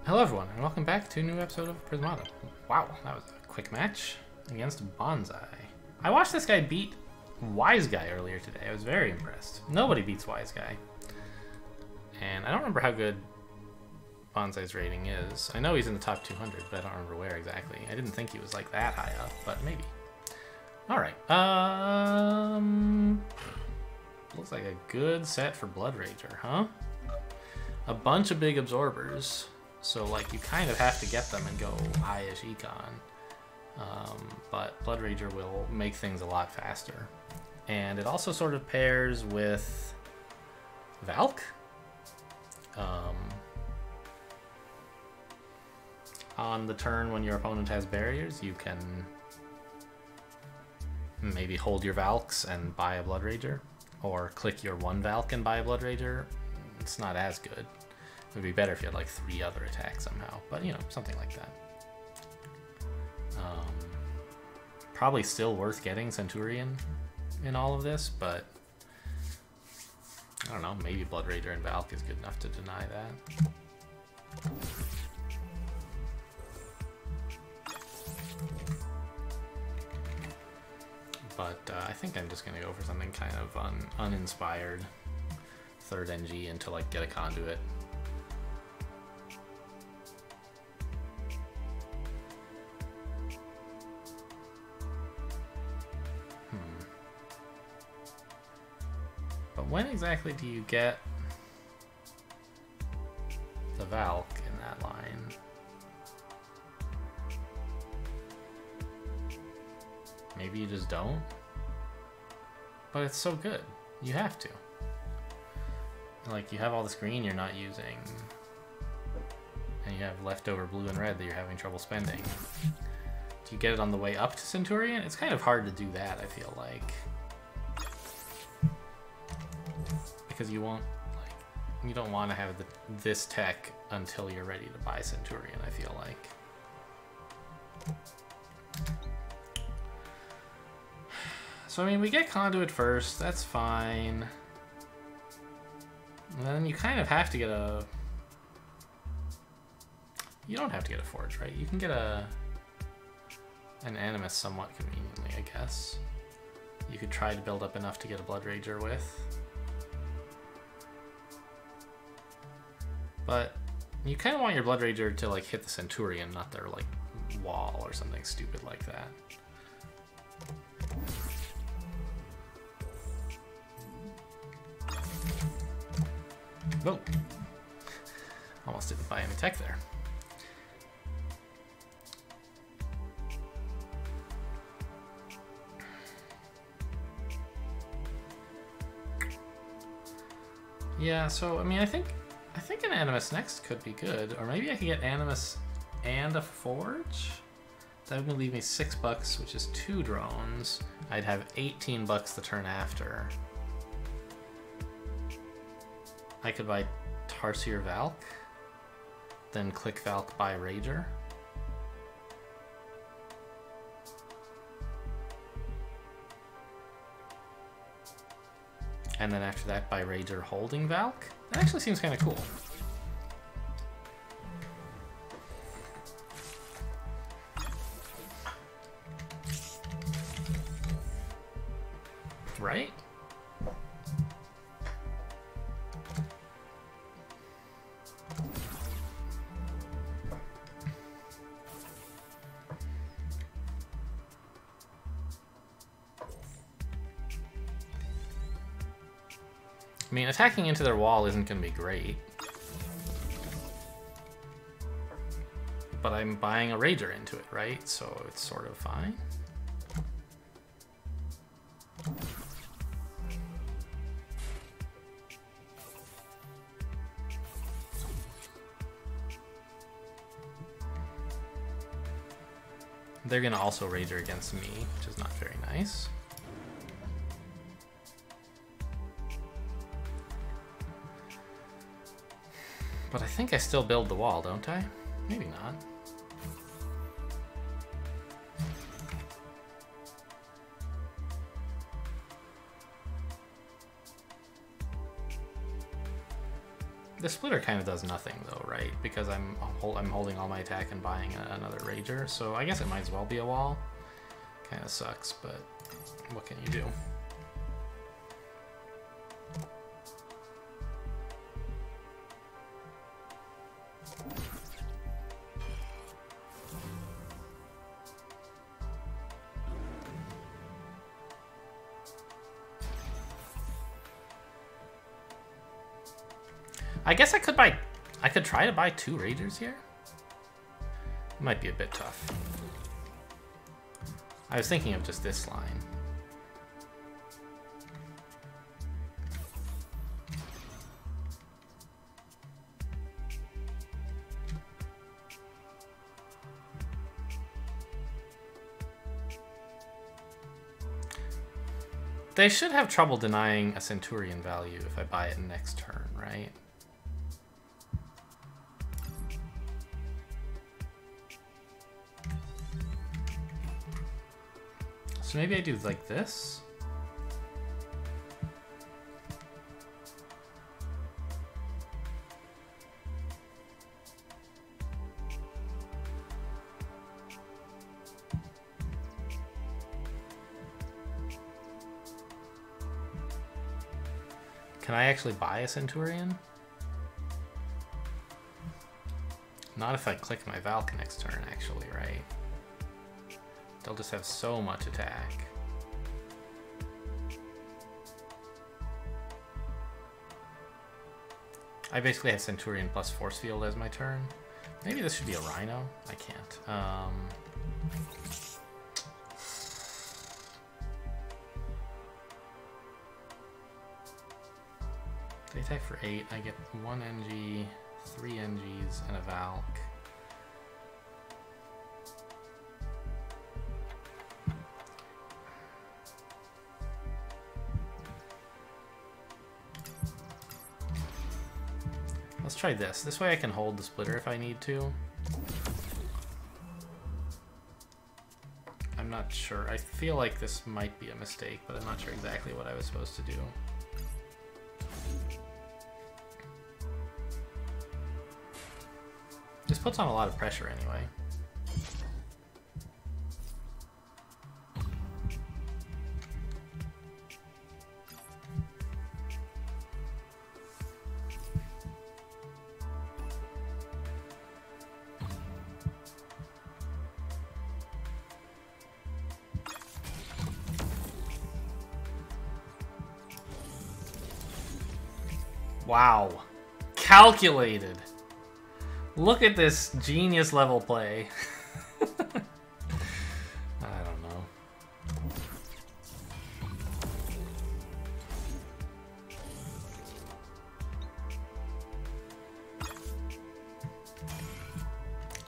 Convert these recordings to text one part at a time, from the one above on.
Hello everyone, and welcome back to a new episode of Prismata. Wow, that was a quick match against Bonsai. I watched this guy beat Wise Guy earlier today. I was very impressed. Nobody beats Wise Guy. And I don't remember how good Bonsai's rating is. I know he's in the top 200, but I don't remember where exactly. I didn't think he was like that high up, but maybe. Alright, looks like a good set for Blood Rager, huh? A bunch of big absorbers. So, like, you kind of have to get them and go high-ish econ. But Blood Rager will make things a lot faster. And it also sort of pairs with Valk. On the turn when your opponent has barriers, you can maybe hold your Valks and buy a Blood Rager. Or click your one Valk and buy a Blood Rager. It's not as good. It would be better if you had like 3 other attacks somehow, but you know, something like that. Probably still worth getting Centurion in all of this, but I don't know, maybe Blood Rager and Valk is good enough to deny that. But I think I'm just gonna go for something kind of uninspired. 3rd NG until I get a conduit. But when exactly do you get the Valk in that line? Maybe you just don't? But it's so good. You have to. Like, you have all this green you're not using. And you have leftover blue and red that you're having trouble spending. Do you get it on the way up to Centurion? It's kind of hard to do that, I feel like. Because you won't, like, you don't want to have this tech until you're ready to buy Centurion, I feel like. So, I mean, we get Conduit first, that's fine. And then you kind of have to get a... You don't have to get a Forge, right? You can get an Animus somewhat conveniently, I guess. You could try to build up enough to get a Blood Rager with. But you kind of want your Blood Rager to like hit the Centurion, not their like wall or something stupid like that. Whoa. Almost didn't buy any tech there. Yeah, so I mean I think an Animus next could be good, or maybe I could get Animus and a Forge. That would leave me $6, which is 2 drones. I'd have $18 the turn after. I could buy Tarsier Valk, then click Valk buy Rager. And then after that buy Rager holding Valk. That actually seems kind of cool. Right? I mean, attacking into their wall isn't going to be great. But I'm buying a Rager into it, right? So it's sort of fine. They're going to also Rager against me, which is not very nice. But I think I still build the wall, don't I? Maybe not. The splitter kind of does nothing though, right? Because I'm holding all my attack and buying another rager, so I guess it might as well be a wall. Kind of sucks, but what can you do? I guess I could try to buy 2 Ragers here. Might be a bit tough. I was thinking of just this line. They should have trouble denying a Centurion value if I buy it next turn, right? So maybe I do like this. Can I actually buy a Centurion? Not if I click my Valk next turn, actually, right? They'll just have so much attack. I basically have Centurion plus Force Field as my turn. Maybe this should be a Rhino? I can't. They attack for 8. I get 1 NG, 3 NGs, and a Valk. Let's try this. This way I can hold the splitter if I need to. I'm not sure. I feel like this might be a mistake, but I'm not sure exactly what I was supposed to do. This puts on a lot of pressure anyway. Wow. Calculated. Look at this genius level play. I don't know.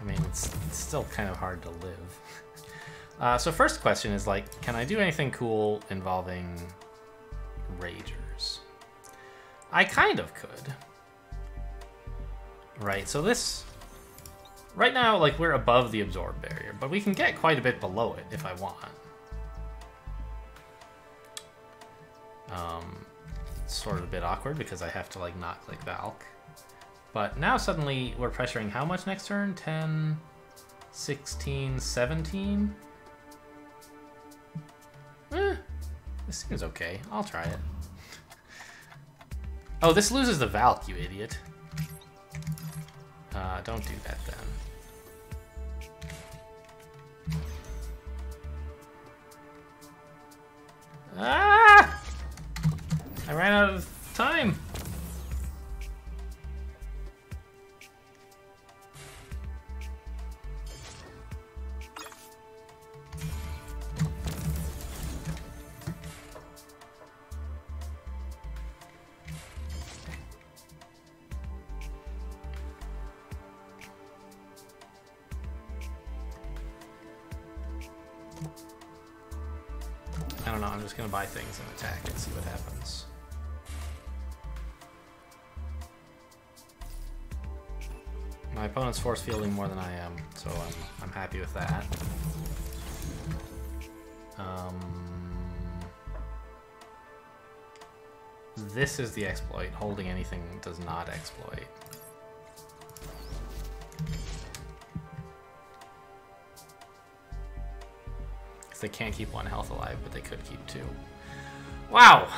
I mean, it's still kind of hard to live. So first question is like, can I do anything cool involving Ragers? I kind of could. Right, so this... Right now, like, we're above the absorb barrier, but we can get quite a bit below it if I want. It's sort of a bit awkward because I have to, like, not click Valk. But now suddenly we're pressuring how much next turn? 10, 16, 17? This seems okay. I'll try it. Oh, this loses the Valk, you idiot. Don't do that then. Ah! I ran out of time. I don't know, I'm just gonna buy things and attack and see what happens. My opponent's force fielding more than I am, so I'm happy with that. This is the exploit. Holding anything does not exploit. They can't keep 1 health alive, but they could keep 2. Wow!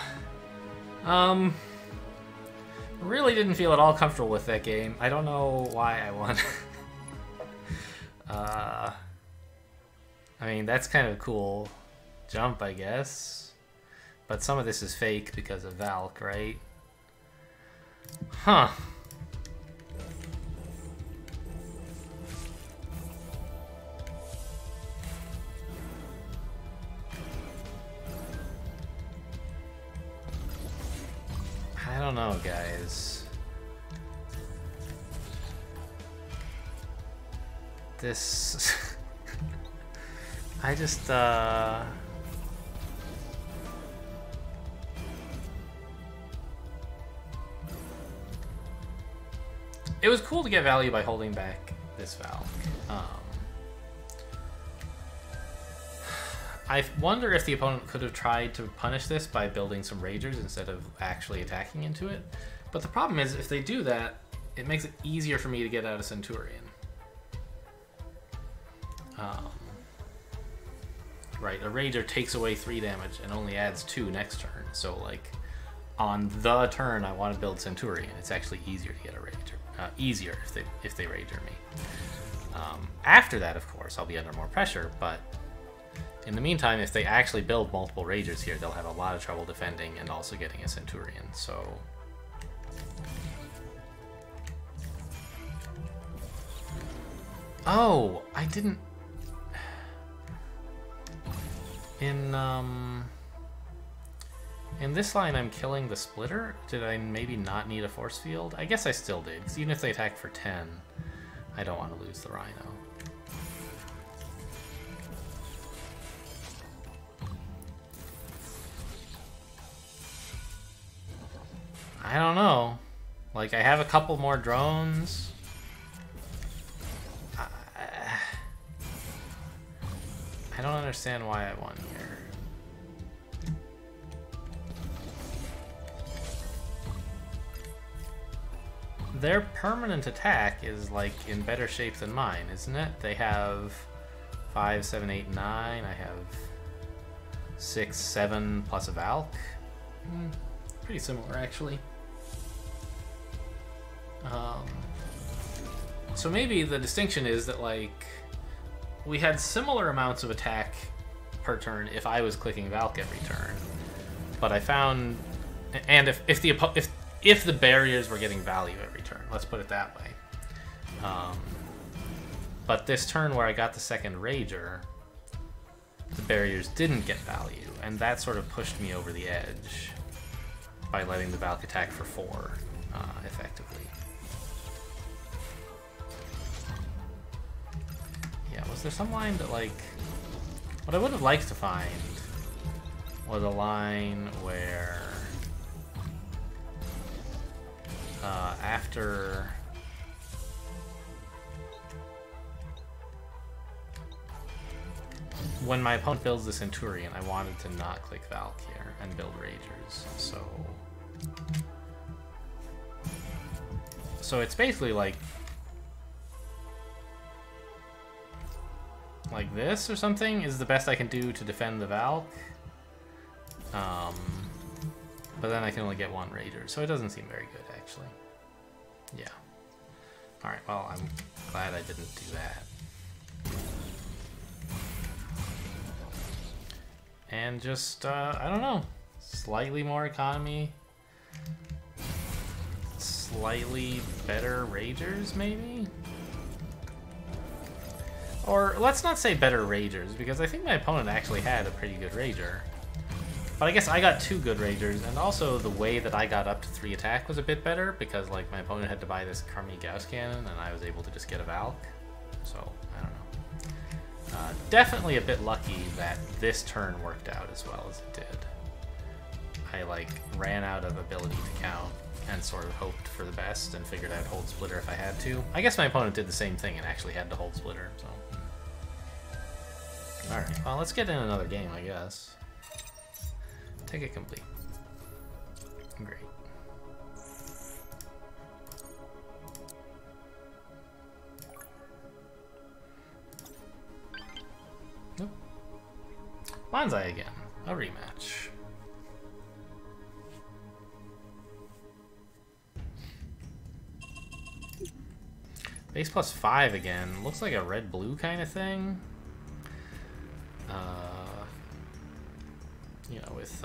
Really didn't feel at all comfortable with that game. I don't know why I won. I mean, that's kind of a cool jump, I guess. But some of this is fake because of Valk, right? Huh. I don't know, guys. This... I just, It was cool to get value by holding back this Valk. I wonder if the opponent could have tried to punish this by building some Ragers instead of actually attacking into it. But the problem is, if they do that, it makes it easier for me to get out of Centurion. Right, a Rager takes away 3 damage and only adds 2 next turn. So, like, on the turn I want to build Centurion, it's actually easier to get a Rager. Easier if they Rager me. After that, of course, I'll be under more pressure, but in the meantime, if they actually build multiple Ragers here, they'll have a lot of trouble defending and also getting a Centurion, so... Oh, I didn't... In this line, I'm killing the Splitter. Did I maybe not need a Force Field? I guess I still did, because even if they attack for 10, I don't want to lose the Rhino. I don't know. Like, I have a couple more drones. I don't understand why I won here. Their permanent attack is, like, in better shape than mine, isn't it? They have 5, 7, 8, 9. I have 6, 7 plus a Valk. Pretty similar, actually. So maybe the distinction is that, like, we had similar amounts of attack per turn if I was clicking Valk every turn, but I found, and if the barriers were getting value every turn, let's put it that way. But this turn where I got the second Rager, the barriers didn't get value, and that sort of pushed me over the edge by letting the Valk attack for 4 effectively. Yeah, was there some line that, like... What I would have liked to find was a line where... after... When my opponent builds the Centurion, I wanted to not click Valk here and build Ragers, so it's basically like this or something is the best I can do to defend the Valk. But then I can only get 1 Rager, so it doesn't seem very good, actually. Yeah. Alright, well, I'm glad I didn't do that. And just, I don't know, slightly more economy, slightly better Ragers, maybe? Or, let's not say better Ragers, because I think my opponent actually had a pretty good Rager. But I guess I got 2 good Ragers, and also the way that I got up to 3 attack was a bit better, because, like, my opponent had to buy this Carmi Gauss Cannon, and I was able to just get a Valk. So, I don't know. Definitely a bit lucky that this turn worked out as well as it did. I, like, ran out of ability to count and sort of hoped for the best and figured I'd hold Splitter if I had to. I guess my opponent did the same thing and actually had to hold Splitter, so... Alright, well, let's get in another game, I guess. Ticket complete. Great. Nope. Bonsai again. A rematch. Base +5 again. Looks like a red-blue kind of thing. You know, with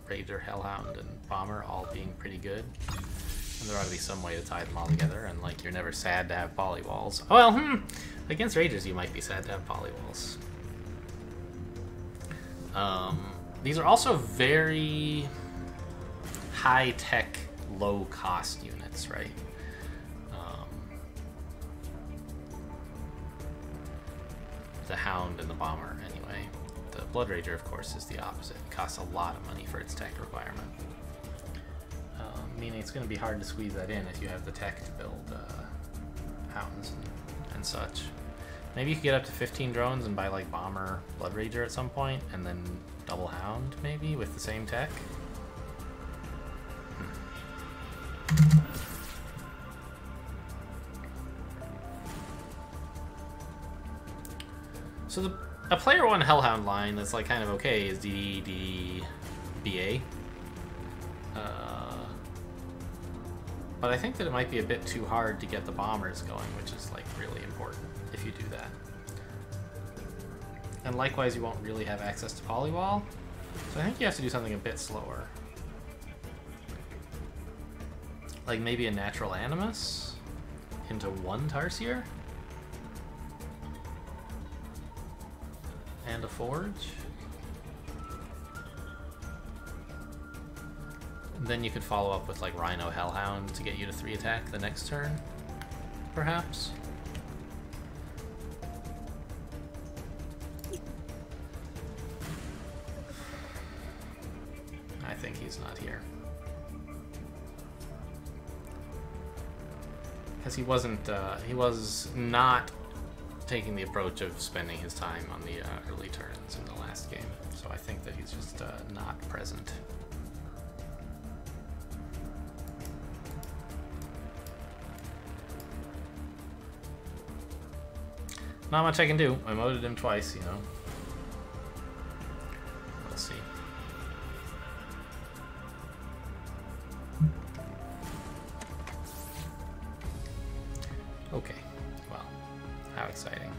Rager, Hellhound, and Bomber all being pretty good. And there ought to be some way to tie them all together, and like, you're never sad to have polywalls. Oh, well, against Ragers you might be sad to have polywalls. These are also very high-tech, low-cost units, right? The Hound and the Bomber, anyway. The Blood Rager, of course, is the opposite. It costs a lot of money for its tech requirement. Meaning it's going to be hard to squeeze that in if you have the tech to build Hounds and such. Maybe you could get up to 15 drones and buy like Bomber, Blood Rager at some point, and then double Hound, maybe, with the same tech. So a player 1 Hellhound line that's like kind of okay is DD, BA. But I think that it might be a bit too hard to get the bombers going, which is like really important if you do that. And likewise, you won't really have access to polywall. So I think you have to do something a bit slower. Like maybe a natural animus into 1 Tarsier? And a forge. And then you could follow up with like Rhino Hellhound to get you to 3 attack the next turn, perhaps. I think he's not here. Because he was not taking the approach of spending his time on the early turns in the last game. So I think that he's just not present. Not much I can do. I moted him twice, you know. We'll see. Okay. Well, how exciting.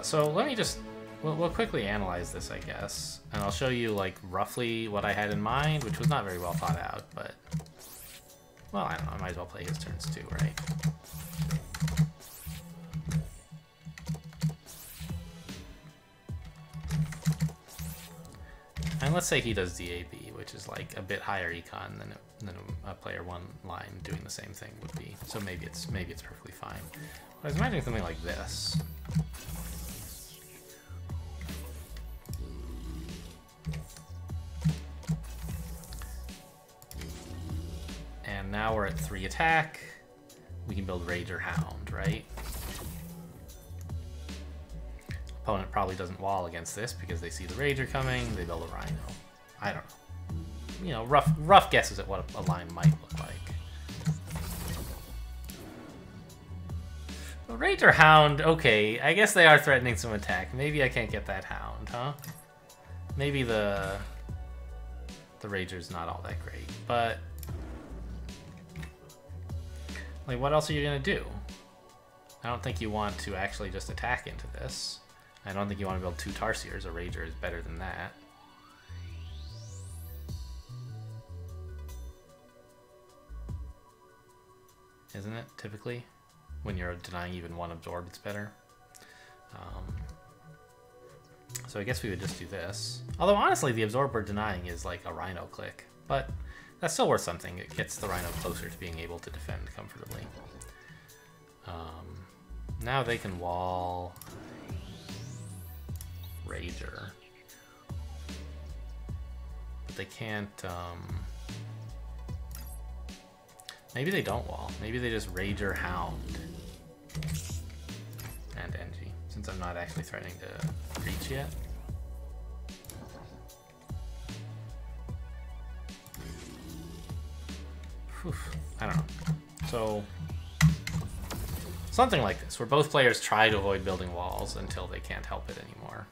So let me just... We'll quickly analyze this, I guess. And I'll show you, like, roughly what I had in mind, which was not very well thought out, but... Well, I don't know. I might as well play his turns too, right? And let's say he does DAB, which is like a bit higher econ than a player 1 line doing the same thing would be. So maybe it's perfectly fine. But I was imagining something like this. And now we're at 3 attack. We can build Rager Hound, right? Opponent probably doesn't wall against this because they see the Rager coming, they build a Rhino. I don't know. You know, rough guesses at what a line might look like. Well, Rager Hound, okay, I guess they are threatening some attack. Maybe I can't get that Hound, huh? Maybe the Rager's not all that great, but... Like, what else are you gonna do? I don't think you want to actually just attack into this. I don't think you want to build 2 Tarsiers. A Rager is better than that. Isn't it, typically? When you're denying even 1 absorb, it's better. So I guess we would just do this. Although, honestly, the absorb we're denying is like a Rhino click. But that's still worth something. It gets the Rhino closer to being able to defend comfortably. Now they can wall... Rager. But they can't, maybe they don't wall. Maybe they just Rager Hound. And NG, since I'm not actually threatening to reach yet. I don't know. So, something like this, where both players try to avoid building walls until they can't help it anymore.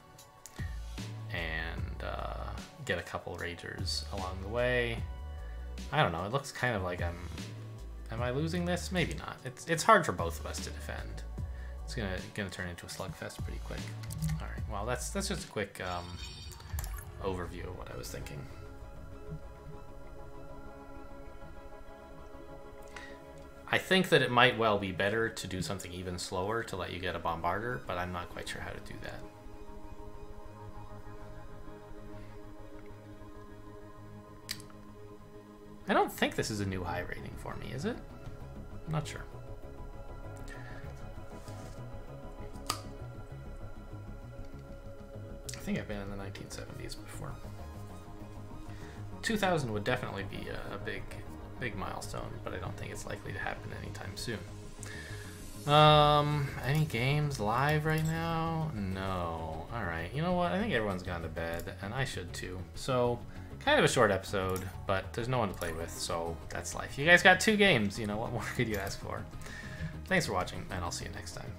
And get a couple ragers along the way. I don't know, it looks kind of like am I losing this? Maybe not. It's hard for both of us to defend. It's gonna turn into a slugfest pretty quick. All right, well that's just a quick overview of what I was thinking. I think that it might well be better to do something even slower to let you get a bombarder, but I'm not quite sure how to do that. I don't think this is a new high rating for me, is it? I'm not sure. I think I've been in the 1970s before. 2000 would definitely be a big milestone, but I don't think it's likely to happen anytime soon. Any games live right now? No. Alright, you know what? I think everyone's gone to bed, and I should too. So, kind of a short episode, but there's no one to play with, so that's life. You guys got 2 games, you know, what more could you ask for? Thanks for watching, and I'll see you next time.